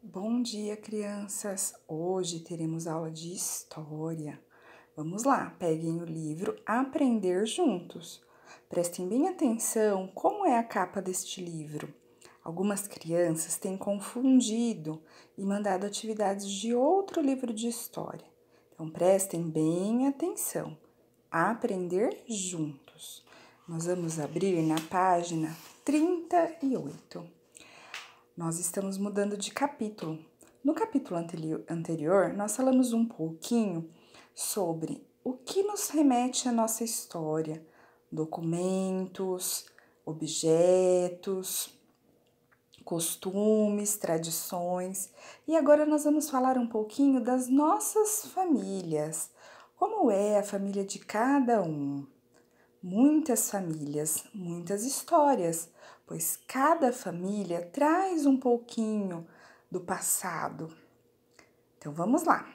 Bom dia, crianças! Hoje teremos aula de história. Vamos lá, peguem o livro Aprender Juntos. Prestem bem atenção como é a capa deste livro. Algumas crianças têm confundido e mandado atividades de outro livro de história. Então, prestem bem atenção. Aprender Juntos. Nós vamos abrir na página 38. Nós estamos mudando de capítulo. No capítulo anterior, nós falamos um pouquinho sobre o que nos remete à nossa história, documentos, objetos, costumes, tradições. E agora nós vamos falar um pouquinho das nossas famílias. Como é a família de cada um? Muitas famílias, muitas histórias, pois cada família traz um pouquinho do passado. Então vamos lá.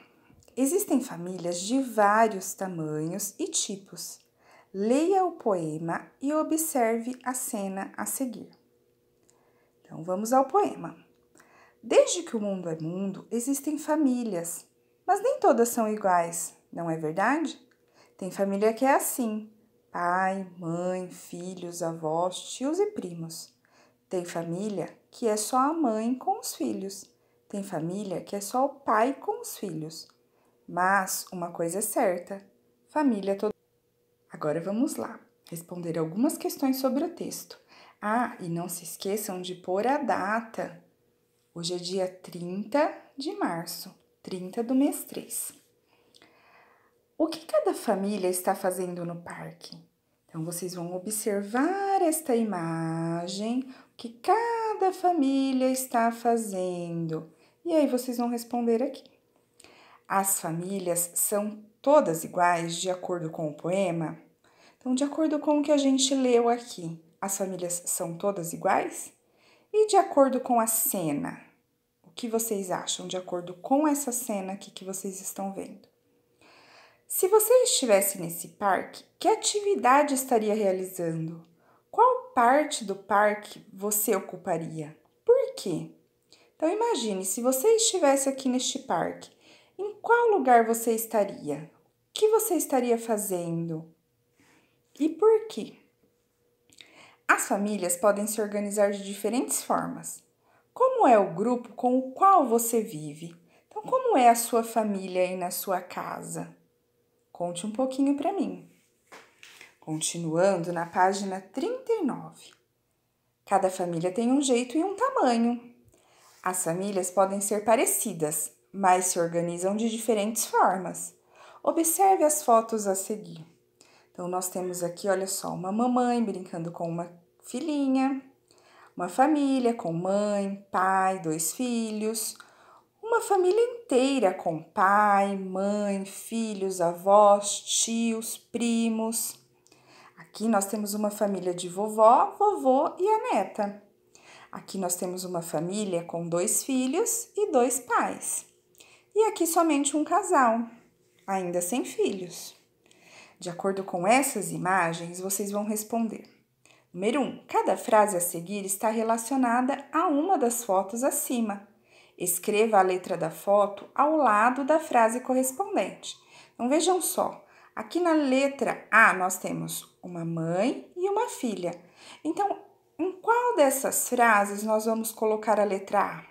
Existem famílias de vários tamanhos e tipos. Leia o poema e observe a cena a seguir. Então vamos ao poema. Desde que o mundo é mundo, existem famílias, mas nem todas são iguais, não é verdade? Tem família que é assim: pai, mãe, filhos, avós, tios e primos. Tem família que é só a mãe com os filhos. Tem família que é só o pai com os filhos. Mas uma coisa é certa: família toda. Agora vamos lá, responder algumas questões sobre o texto. E não se esqueçam de pôr a data. Hoje é dia 30 de março, 30 do mês 3. O que cada família está fazendo no parque? Então, vocês vão observar esta imagem, o que cada família está fazendo. E aí, vocês vão responder aqui. As famílias são todas iguais de acordo com o poema? Então, de acordo com o que a gente leu aqui, as famílias são todas iguais? E de acordo com a cena, o que vocês acham de acordo com essa cena aqui que vocês estão vendo? Se você estivesse nesse parque, que atividade estaria realizando? Qual parte do parque você ocuparia? Por quê? Então imagine, se você estivesse aqui neste parque, em qual lugar você estaria? O que você estaria fazendo? E por quê? As famílias podem se organizar de diferentes formas. Como é o grupo com o qual você vive? Então, como é a sua família aí na sua casa? Conte um pouquinho para mim. Continuando na página 39. Cada família tem um jeito e um tamanho. As famílias podem ser parecidas, mas se organizam de diferentes formas. Observe as fotos a seguir. Então, nós temos aqui, olha só, uma mamãe brincando com uma filhinha, uma família com mãe, pai, 2 filhos, uma família inteira com pai, mãe, filhos, avós, tios, primos. Aqui nós temos uma família de vovó, vovô e a neta. Aqui nós temos uma família com 2 filhos e 2 pais. E aqui somente um casal, ainda sem filhos. De acordo com essas imagens, vocês vão responder. Número 1. Cada frase a seguir está relacionada a uma das fotos acima. Escreva a letra da foto ao lado da frase correspondente. Então, vejam só. Aqui na letra A, nós temos uma mãe e uma filha. Então, em qual dessas frases nós vamos colocar a letra A?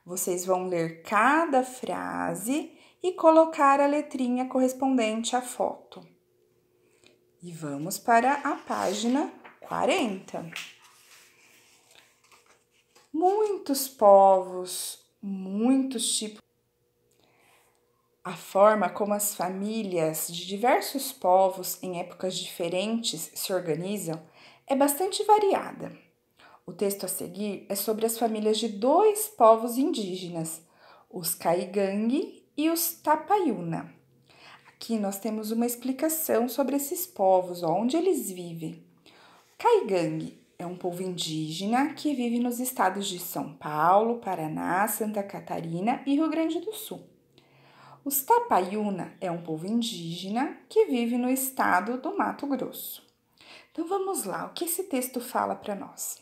Vocês vão ler cada frase e colocar a letrinha correspondente à foto. E vamos para a página 40. Muitos povos, muitos tipos. A forma como as famílias de diversos povos em épocas diferentes se organizam é bastante variada. O texto a seguir é sobre as famílias de 2 povos indígenas, os Caigangue e os Tapaiuna. Aqui nós temos uma explicação sobre esses povos, onde eles vivem. Caigangue é um povo indígena que vive nos estados de São Paulo, Paraná, Santa Catarina e Rio Grande do Sul. Os Tapaiuna é um povo indígena que vive no estado do Mato Grosso. Então vamos lá, o que esse texto fala para nós?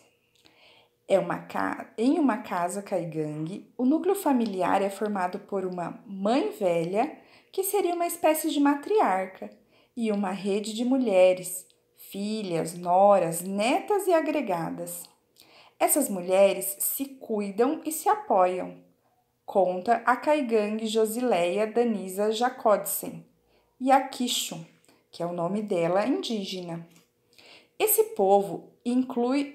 Em uma casa caigangue, o núcleo familiar é formado por uma mãe velha, que seria uma espécie de matriarca, e uma rede de mulheres, filhas, noras, netas e agregadas. Essas mulheres se cuidam e se apoiam, conta a caigangue Josileia Danisa Jacodsen, e a Quixo, que é o nome dela indígena. Esse apoio, inclui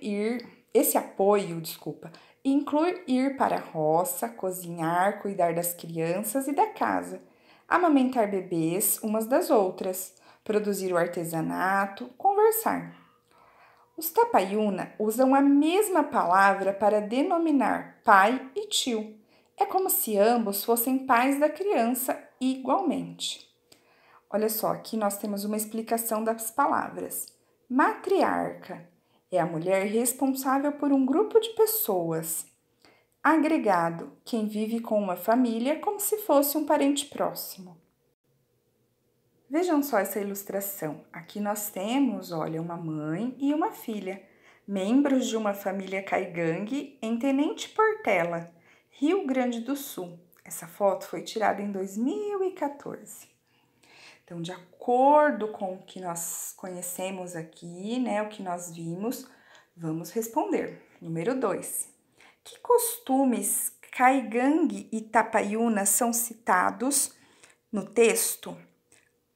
ir para a roça, cozinhar, cuidar das crianças e da casa, amamentar bebês umas das outras, produzir o artesanato, conversar. Os Tapaiuna usam a mesma palavra para denominar pai e tio. É como se ambos fossem pais da criança igualmente. Olha só, aqui nós temos uma explicação das palavras. Matriarca é a mulher responsável por um grupo de pessoas. Agregado, quem vive com uma família como se fosse um parente próximo. Vejam só essa ilustração. Aqui nós temos, olha, uma mãe e uma filha, membros de uma família caigangue em Tenente Portela, Rio Grande do Sul. Essa foto foi tirada em 2014. Então, de acordo com o que nós conhecemos aqui, né, o que nós vimos, vamos responder. Número 2. Que costumes caigangue e tapaiuna são citados no texto?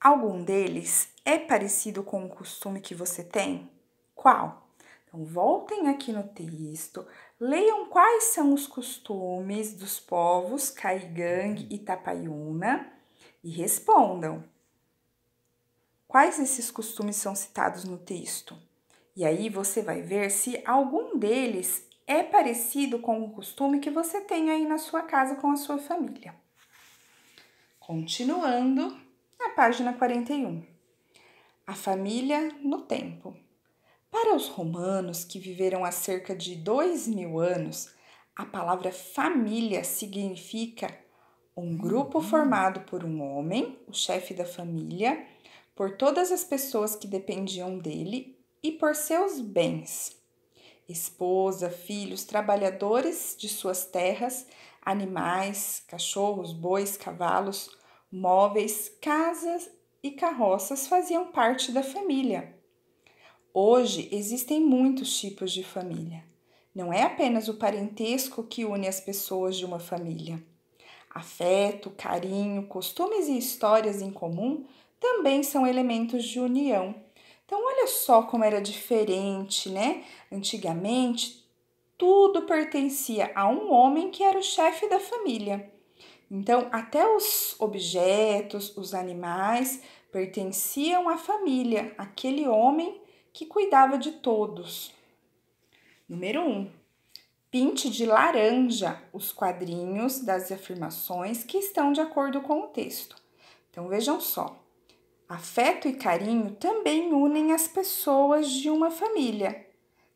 Algum deles é parecido com o costume que você tem? Qual? Então, voltem aqui no texto, leiam quais são os costumes dos povos caigangue e tapaiuna e respondam. Quais esses costumes são citados no texto? E aí você vai ver se algum deles é parecido com o costume que você tem aí na sua casa com a sua família. Continuando, na página 41. A família no tempo. Para os romanos, que viveram há cerca de 2000 anos, a palavra família significa um grupo formado por um homem, o chefe da família, por todas as pessoas que dependiam dele e por seus bens. Esposa, filhos, trabalhadores de suas terras, animais, cachorros, bois, cavalos, móveis, casas e carroças faziam parte da família. Hoje existem muitos tipos de família. Não é apenas o parentesco que une as pessoas de uma família. Afeto, carinho, costumes e histórias em comum também são elementos de união. Então, olha só como era diferente, né? Antigamente, tudo pertencia a um homem que era o chefe da família. Então, até os objetos, os animais, pertenciam à família, aquele homem que cuidava de todos. Número 1. Pinte de laranja os quadrinhos das afirmações que estão de acordo com o texto. Então, vejam só. Afeto e carinho também unem as pessoas de uma família.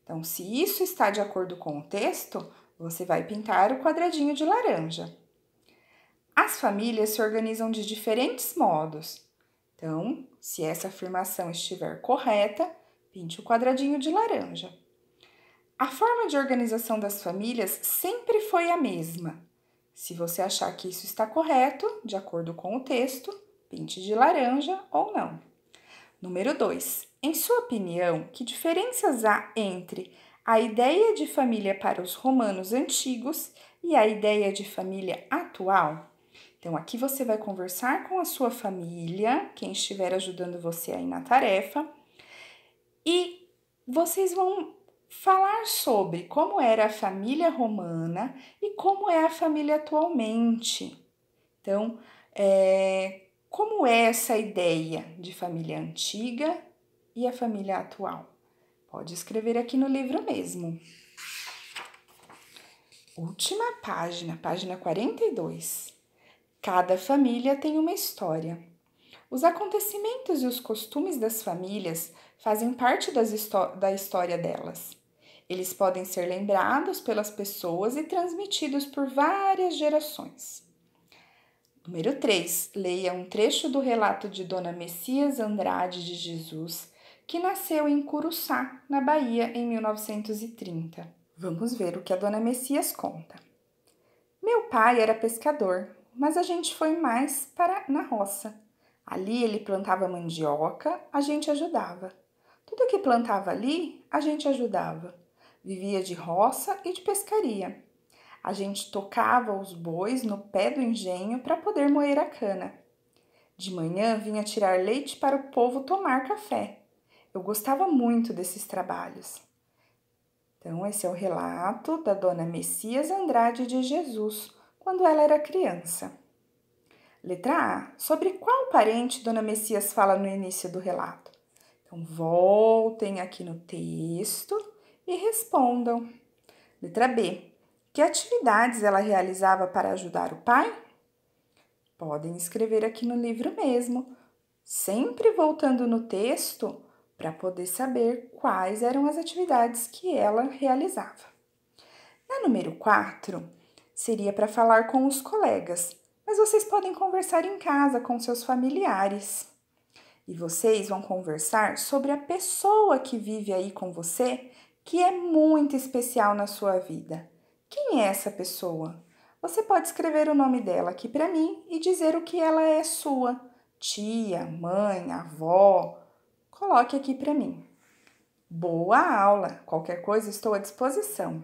Então, se isso está de acordo com o texto, você vai pintar o quadradinho de laranja. As famílias se organizam de diferentes modos. Então, se essa afirmação estiver correta, pinte o quadradinho de laranja. A forma de organização das famílias sempre foi a mesma. Se você achar que isso está correto, de acordo com o texto, pinte de laranja ou não. Número 2. Em sua opinião, que diferenças há entre a ideia de família para os romanos antigos e a ideia de família atual? Então, aqui você vai conversar com a sua família, quem estiver ajudando você aí na tarefa, e vocês vão falar sobre como era a família romana e como é a família atualmente. Então, como é essa ideia de família antiga e a família atual? Pode escrever aqui no livro mesmo. Última página, página 42. Cada família tem uma história. Os acontecimentos e os costumes das famílias fazem parte da história delas. Eles podem ser lembrados pelas pessoas e transmitidos por várias gerações. Número 3. Leia um trecho do relato de Dona Messias Andrade de Jesus, que nasceu em Curuçá, na Bahia, em 1930. Vamos ver o que a Dona Messias conta. Meu pai era pescador, mas a gente foi mais para na roça. Ali ele plantava mandioca, a gente ajudava. Tudo que plantava ali, a gente ajudava. Vivia de roça e de pescaria. A gente tocava os bois no pé do engenho para poder moer a cana. De manhã vinha tirar leite para o povo tomar café. Eu gostava muito desses trabalhos. Então, esse é o relato da Dona Messias Andrade de Jesus, quando ela era criança. Letra A. Sobre qual parente Dona Messias fala no início do relato? Então, voltem aqui no texto e respondam. Letra B. Que atividades ela realizava para ajudar o pai? Podem escrever aqui no livro mesmo, sempre voltando no texto para poder saber quais eram as atividades que ela realizava. Na número 4, seria para falar com os colegas, mas vocês podem conversar em casa com seus familiares. E vocês vão conversar sobre a pessoa que vive aí com você, que é muito especial na sua vida. Quem é essa pessoa? Você pode escrever o nome dela aqui para mim e dizer o que ela é sua. Tia, mãe, avó. Coloque aqui para mim. Boa aula! Qualquer coisa estou à disposição.